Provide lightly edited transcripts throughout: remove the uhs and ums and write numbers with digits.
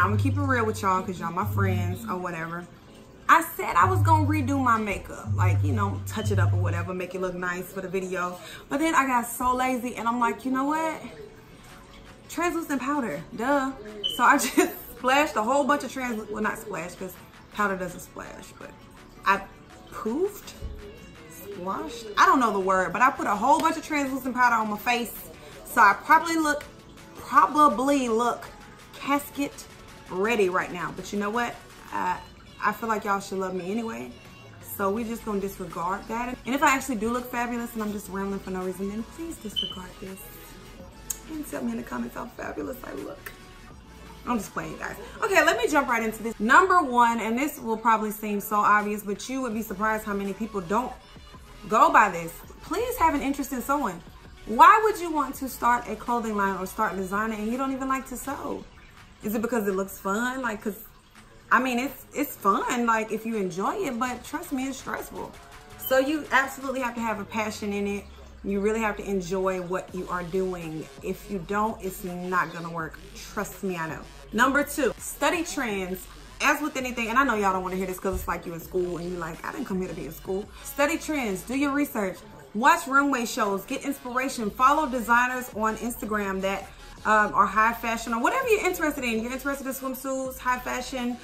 I'm gonna keep it real with y'all because y'all my friends or whatever. I said I was gonna redo my makeup, like, you know, touch it up or whatever, make it look nice for the video. But then I got so lazy and I'm like, you know what? Translucent powder, duh. So I just splashed a whole bunch of well, not splash because powder doesn't splash, but I poofed, splashed. I don't know the word, but I put a whole bunch of translucent powder on my face. So I probably look casket ready right now. But you know what? I feel like y'all should love me anyway. So we just gonna disregard that. And if I actually do look fabulous and I'm just rambling for no reason, then please disregard this. And tell me in the comments how fabulous I look. I'm just playing, guys. Okay, let me jump right into this. Number one, and this will probably seem so obvious, but you would be surprised how many people don't go by this. Please have an interest in sewing. Why would you want to start a clothing line or start designing and you don't even like to sew? Is it because it looks fun? Like, cause I mean, it's fun, like if you enjoy it, but trust me, it's stressful. So you absolutely have to have a passion in it. You really have to enjoy what you are doing. If you don't, it's not gonna work. Trust me, I know. Number two, study trends. As with anything, and I know y'all don't wanna hear this because it's like you in school and you're like, I didn't come here to be in school. Study trends, do your research, watch runway shows, get inspiration, follow designers on Instagram that or high fashion or whatever you're interested in. You're interested in swimsuits, high fashion,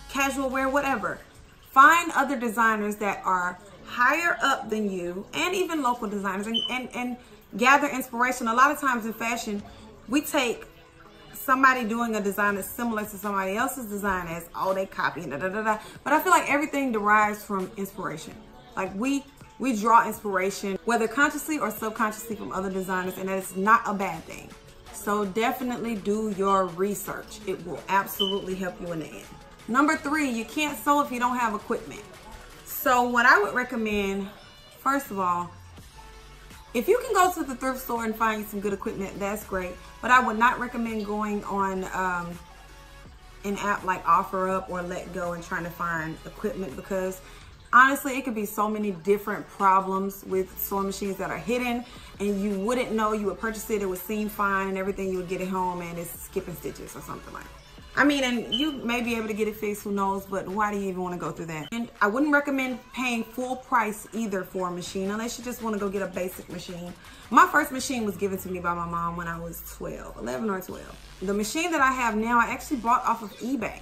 casual wear, whatever. Find other designers that are higher up than you and even local designers and gather inspiration. A lot of times in fashion, we take somebody doing a design that's similar to somebody else's design as, oh, they copy, da, da, da, da. But I feel like everything derives from inspiration. Like we draw inspiration, whether consciously or subconsciously, from other designers, and that is not a bad thing. So definitely do your research. It will absolutely help you in the end. Number three, you can't sew if you don't have equipment. So what I would recommend, first of all, if you can go to the thrift store and find some good equipment, that's great. But I would not recommend going on an app like OfferUp or Let Go and trying to find equipment, because honestly, it could be so many different problems with sewing machines that are hidden and you wouldn't know. You would purchase it, it would seem fine and everything, you would get it home and it's skipping stitches or something like that. I mean, and you may be able to get it fixed, who knows, but why do you even want to go through that? And I wouldn't recommend paying full price either for a machine unless you just want to go get a basic machine. My first machine was given to me by my mom when I was 11 or 12. The machine that I have now, I actually bought off of eBay,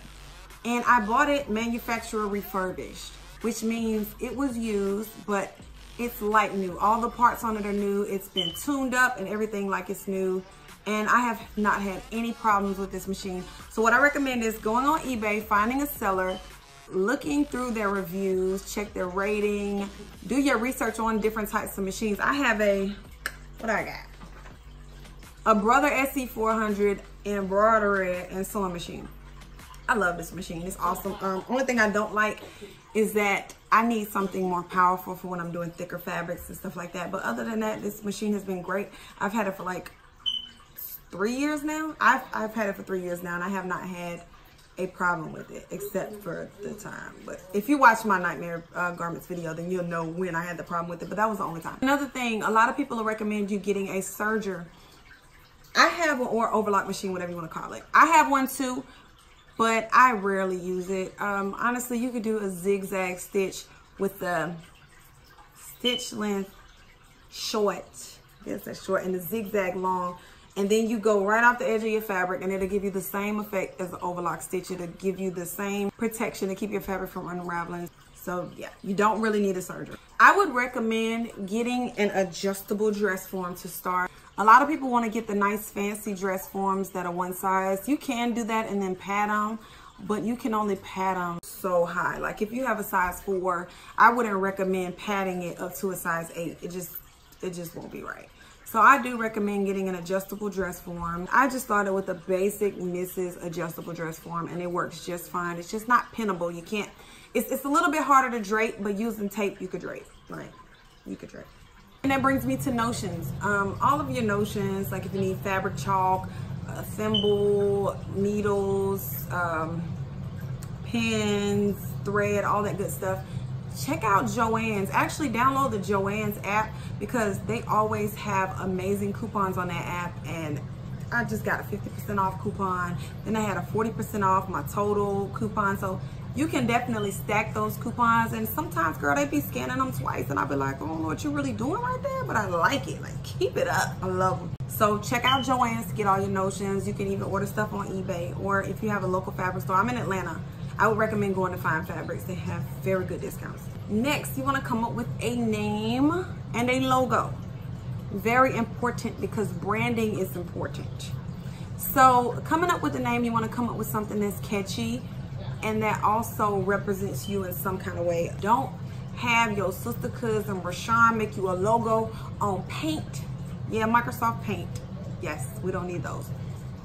and I bought it manufacturer refurbished, which means it was used, but it's like new. All the parts on it are new. It's been tuned up and everything like it's new. And I have not had any problems with this machine. So what I recommend is going on eBay, finding a seller, looking through their reviews, check their rating, do your research on different types of machines. I have a Brother SC400 embroidery and sewing machine. I love this machine. It's awesome. Only thing I don't like is that I need something more powerful for when I'm doing thicker fabrics and stuff like that. But other than that, this machine has been great. I've had it for like 3 years now. I've had it for 3 years now, and I have not had a problem with it except for the time. But if you watch my Nightmare Garments video, then you'll know when I had the problem with it, but that was the only time. Another thing, a lot of people will recommend you getting a serger. I have an overlock machine, whatever you want to call it. I have one too, but I rarely use it. Honestly, you could do a zigzag stitch with the stitch length short. Yes, that's short, and the zigzag long. And then you go right off the edge of your fabric and it'll give you the same effect as the overlock stitch. It'll give you the same protection to keep your fabric from unraveling. So yeah, you don't really need a serger. I would recommend getting an adjustable dress form to start. A lot of people want to get the nice fancy dress forms that are one size. You can do that and then pad them, but you can only pad them so high. Like if you have a size 4, I wouldn't recommend padding it up to a size 8. It just won't be right. So I do recommend getting an adjustable dress form. I just started with a basic Mrs. adjustable dress form and it works just fine. It's just not pinnable. You can't, it's a little bit harder to drape, but using tape you could drape. Like, you could drape. And that brings me to notions. All of your notions, like if you need fabric chalk, thimble, needles, pins, thread, all that good stuff. Check out Joann's. Actually download the Joann's app because they always have amazing coupons on that app, and I just got a 50% off coupon. Then I had a 40% off my total coupon. So you can definitely stack those coupons. And sometimes, girl, they be scanning them twice. And I'll be like, I don't know what you're really doing right there, but I like it. Like, keep it up. I love them. So check out Joann's to get all your notions. You can even order stuff on eBay. Or if you have a local fabric store, I'm in Atlanta, I would recommend going to Fine Fabrics. They have very good discounts. Next, you want to come up with a name and a logo. Very important because branding is important. So coming up with a name, you want to come up with something that's catchy and that also represents you in some kind of way. Don't have your sister cousin Rashawn make you a logo on Paint. Yeah, Microsoft Paint. Yes, we don't need those.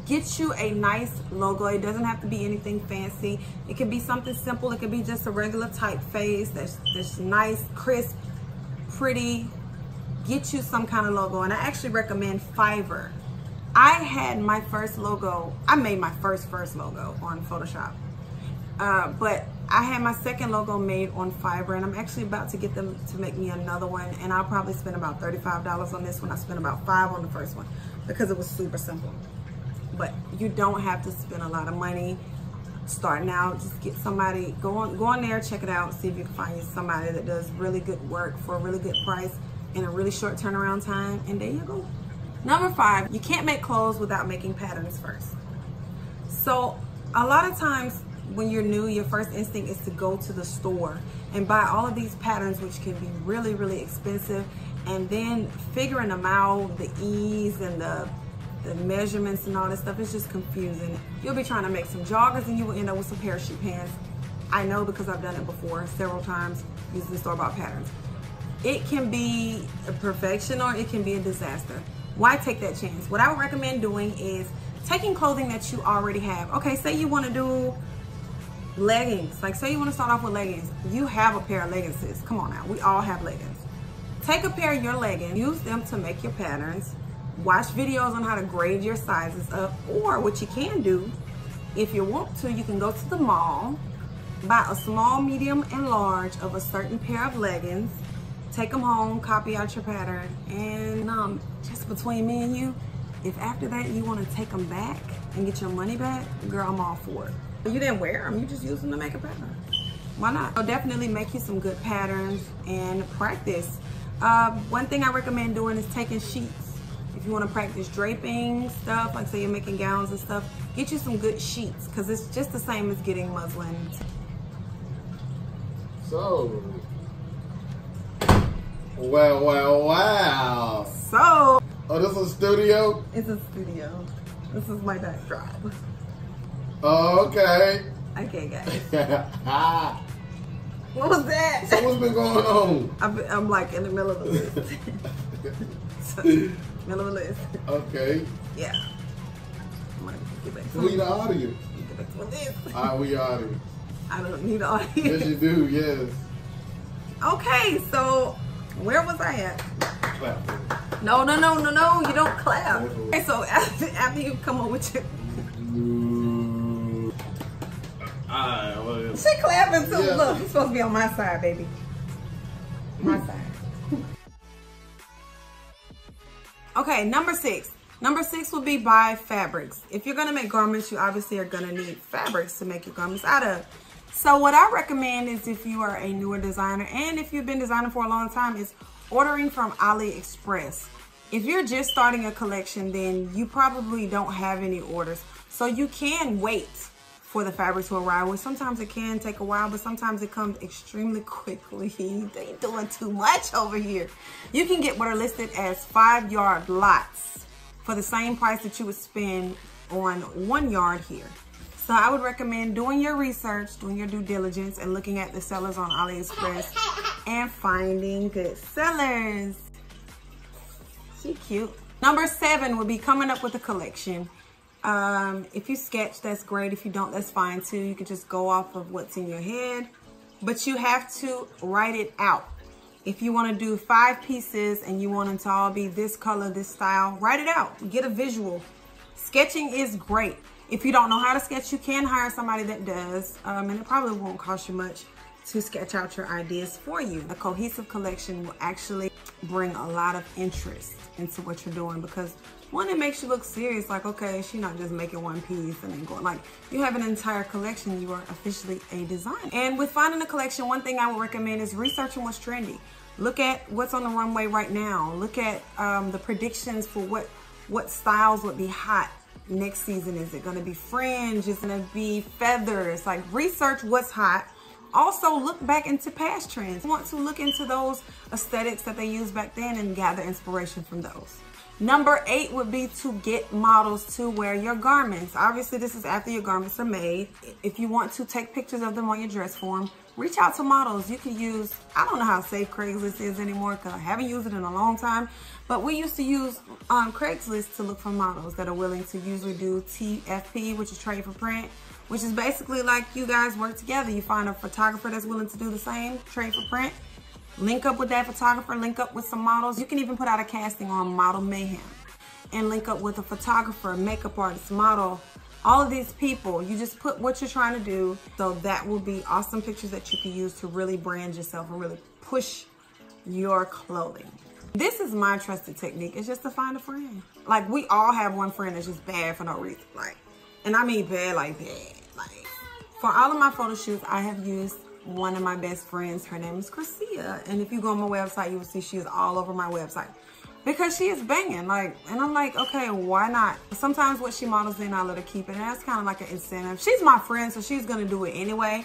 Get you a nice logo. It doesn't have to be anything fancy. It can be something simple. It could be just a regular typeface that's nice, crisp, pretty. Get you some kind of logo. And I actually recommend Fiverr. I had my first logo. I made my first logo on Photoshop. But I had my second logo made on Fiverr, and I'm actually about to get them to make me another one. And I'll probably spend about $35 on this one. I spent about $5 on the first one because it was super simple. But you don't have to spend a lot of money starting out. Just get somebody, go on there, check it out, see if you can find you somebody that does really good work for a really good price in a really short turnaround time, and there you go. Number 5, you can't make clothes without making patterns first. So a lot of times when you're new, your first instinct is to go to the store and buy all of these patterns, which can be really, really expensive, and then figuring them out, the ease and the measurements and all this stuff is just confusing. You'll be trying to make some joggers and you will end up with some parachute pants. I know because I've done it before several times using the store-bought patterns. It can be a perfection or it can be a disaster. Why take that chance? What I would recommend doing is taking clothing that you already have. Okay, say you want to do leggings. Like, say you want to start off with leggings. You have a pair of leggings, sis. Come on now, we all have leggings. Take a pair of your leggings, use them to make your patterns. Watch videos on how to grade your sizes up, or what you can do, if you want to, you can go to the mall, buy a small, medium, and large of a certain pair of leggings, take them home, copy out your pattern, and just between me and you, if after that you want to take them back and get your money back, girl, I'm all for it. You didn't wear them, you just use them to make a pattern. Why not? So definitely make you some good patterns and practice. One thing I recommend doing is taking sheets. If you want to practice draping stuff, like say you're making gowns and stuff, get you some good sheets because it's just the same as getting muslin. So, wow. So, oh, this is a studio? It's a studio. This is my backdrop. Oh, okay. Okay, guys. What was that? So what's been going on? I'm like in the middle of the list. Middle of the list. Okay. Yeah. I'm gonna get back to We the audience. Get back to my list. All right, we audience. I don't need the audience. Yes, you do. Yes. Okay, so where was I at? Clap. No. You don't clap. Okay, so after you come up with your... Well, She clapping too. Yeah. Look, you're supposed to be on my side, baby. My side. Okay, number 6. Number 6 will be buy fabrics. If you're gonna make garments, you obviously are gonna need fabrics to make your garments out of. So what I recommend is, if you are a newer designer and if you've been designing for a long time, is ordering from AliExpress. If you're just starting a collection, then you probably don't have any orders. So you can wait for the fabric to arrive. Well, sometimes it can take a while, but sometimes it comes extremely quickly. They doing too much over here. You can get what are listed as 5-yard lots for the same price that you would spend on 1 yard here. So I would recommend doing your research, doing your due diligence, and looking at the sellers on AliExpress and finding good sellers. She cute. Number 7 would be coming up with a collection. If you sketch, that's great. If you don't, that's fine too. You can just go off of what's in your head, but you have to write it out. If you want to do 5 pieces and you want them to all be this color, this style, write it out. Get a visual. Sketching is great. If you don't know how to sketch, you can hire somebody that does, and it probably won't cost you much to sketch out your ideas for you. A cohesive collection will actually bring a lot of interest into what you're doing, because One, it makes you look serious, like, okay, she's not just making one piece and then going, like, you have an entire collection, you are officially a designer. And with finding a collection, one thing I would recommend is researching what's trendy. Look at what's on the runway right now. Look at the predictions for what styles would be hot next season. Is it gonna be fringe? Is it gonna be feathers? Like, research what's hot. Also, look back into past trends. You want to look into those aesthetics that they used back then and gather inspiration from those. Number 8 would be to get models to wear your garments. Obviously, this is after your garments are made. If you want to take pictures of them on your dress form, reach out to models. You can use, I don't know how safe Craigslist is anymore because I haven't used it in a long time, but we used to use Craigslist to look for models that are willing to usually do TFP, which is trade for print, which is basically like you guys work together. You find a photographer that's willing to do the same, trade for print. Link up with that photographer, link up with some models. You can even put out a casting on Model Mayhem and link up with a photographer, makeup artist, model, all of these people. You just put what you're trying to do. So that will be awesome pictures that you can use to really brand yourself and really push your clothing. This is my trusted technique. It's just to find a friend. Like, we all have one friend that's just bad for no reason. Like, and I mean bad like that. Like, for all of my photo shoots, I have used one of my best friends. Her name is Chrisia, and if you go on my website, you will see she is all over my website because she is banging. Like, and I'm like, okay, why not? Sometimes what she models in, I let her keep it, and that's kind of like an incentive. She's my friend, so she's gonna do it anyway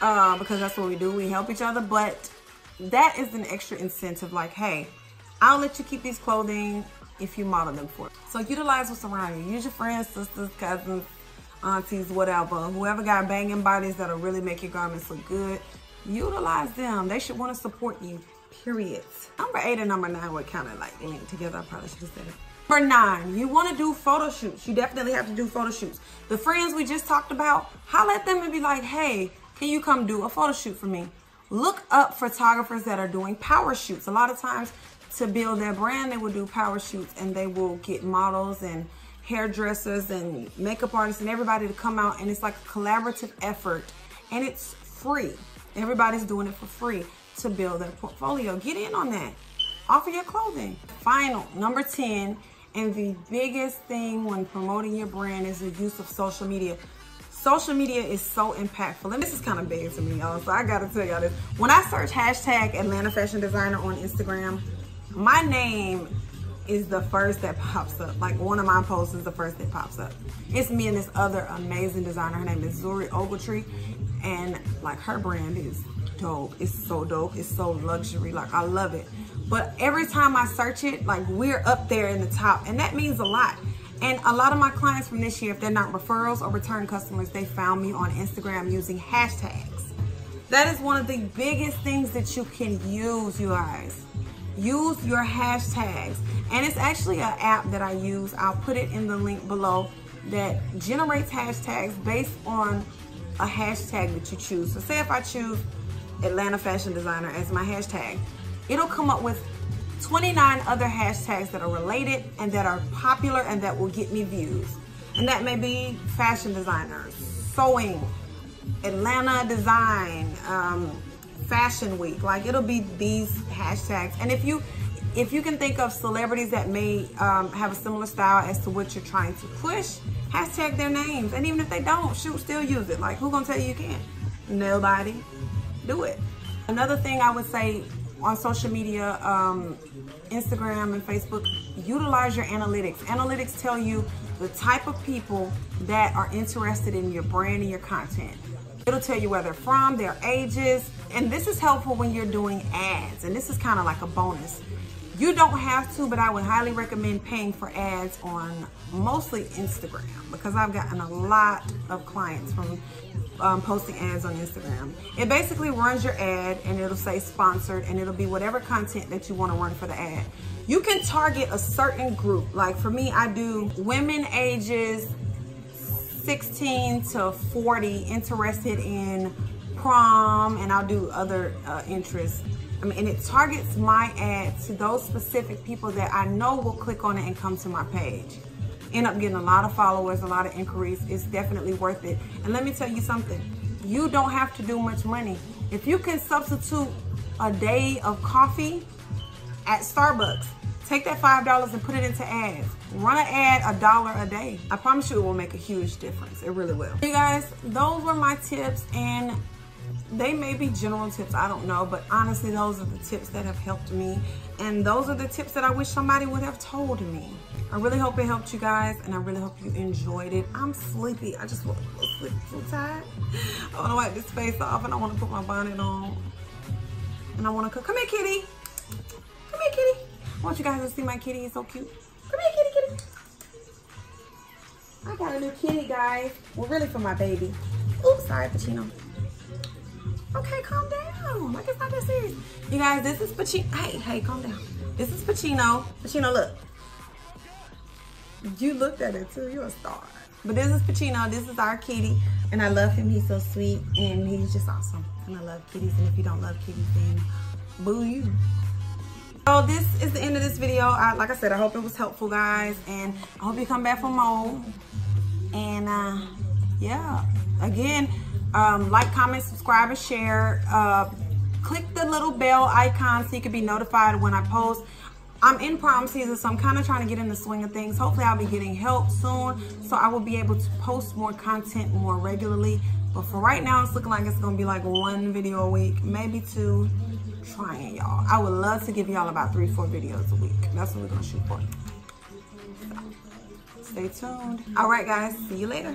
because that's what we do. We help each other, but that is an extra incentive. Like, hey, I'll let you keep these clothing if you model them for me. So utilize what's around you. Use your friends, sisters, cousins, aunties, whatever, whoever got banging bodies that'll really make your garments look good, utilize them. They should want to support you, period. Number 8 and number 9 would kind of like link together. I probably should have said it. Number 9, you want to do photo shoots. You definitely have to do photo shoots. The friends we just talked about, holler at them and be like, hey, can you come do a photo shoot for me? Look up photographers that are doing power shoots. A lot of times to build their brand, they will do power shoots and they will get models and hairdressers and makeup artists and everybody to come out, and it's like a collaborative effort and it's free. Everybody's doing it for free to build their portfolio. Get in on that. Offer your clothing. Final, number 10, and the biggest thing when promoting your brand is the use of social media. Social media is so impactful, and this is kind of big to me, y'all, so I gotta tell y'all this. When I search hashtag Atlanta Fashion Designer on Instagram, my name is the first that pops up. Like, one of my posts is the first that pops up. It's me and this other amazing designer. Her name is Zuri Ogletree, and like, her brand is dope. It's so dope. It's so luxury. Like, I love it. But every time I search it, like, we're up there in the top, and that means a lot. And a lot of my clients from this year, if they're not referrals or return customers, they found me on Instagram using hashtags. That is one of the biggest things that you can use, you guys. Use your hashtags. And it's actually an app that I use. I'll put it in the link below, that generates hashtags based on a hashtag that you choose. So say if I choose Atlanta Fashion Designer as my hashtag, it'll come up with 29 other hashtags that are related and that are popular and that will get me views. And that may be fashion designers, sewing, Atlanta design, fashion week. Like, it'll be these hashtags. And if you can think of celebrities that may have a similar style as to what you're trying to push, hashtag their names. And even if they don't, shoot, still use it. Like, who gonna tell you can't? Nobody. Do it. Another thing I would say on social media, Instagram and Facebook, utilize your analytics. Analytics tell you the type of people that are interested in your brand and your content. It'll tell you where they're from, their ages, and this is helpful when you're doing ads, and this is kind of like a bonus. You don't have to, but I would highly recommend paying for ads on mostly Instagram, because I've gotten a lot of clients from posting ads on Instagram. It basically runs your ad and it'll say sponsored, and it'll be whatever content that you want to run for the ad. You can target a certain group. Like, for me, I do women ages 16 to 40 interested in prom, and I'll do other interests. I mean, and it targets my ad to those specific people that I know will click on it and come to my page. End up getting a lot of followers, a lot of inquiries. It's definitely worth it. And let me tell you something, you don't have to do much money. If you can substitute a day of coffee at Starbucks Take that $5 and put it into ads. Run an ad $1 a day. I promise you it will make a huge difference. It really will. You guys, those were my tips, and they may be general tips, I don't know, but honestly, those are the tips that have helped me, and those are the tips that I wish somebody would have told me. I really hope it helped you guys, and I really hope you enjoyed it. I'm sleepy. I just want to go sleep. I'm so tired. I want to wipe this face off, and I want to put my bonnet on, and I want to cook. Come here, kitty. Come here, kitty. I want you guys to see my kitty. It's so cute. Come here, kitty, kitty. I got a new kitty, guys. Well, really for my baby. Oops, sorry, Pacino. Okay, calm down. Like, it's not that serious. You guys, this is Pacino. Hey, calm down. This is Pacino. Pacino, look. You looked at it too. You're a star. But this is Pacino. This is our kitty. And I love him. He's so sweet. And he's just awesome. And I love kitties. And if you don't love kitties, then boo you. So this is the end of this video. Like I said, I hope it was helpful, guys. And I hope you come back for more. And yeah. Again, like, comment, subscribe, and share. Click the little bell icon so you can be notified when I post. I'm in prom season, so I'm kind of trying to get in the swing of things. Hopefully I'll be getting help soon, so I will be able to post more content more regularly. But for right now, it's looking like it's going to be like 1 video a week, maybe 2. Trying, y'all. I would love to give y'all about 3-4 videos a week. That's what we're going to shoot for. So, stay tuned. All right, guys. See you later.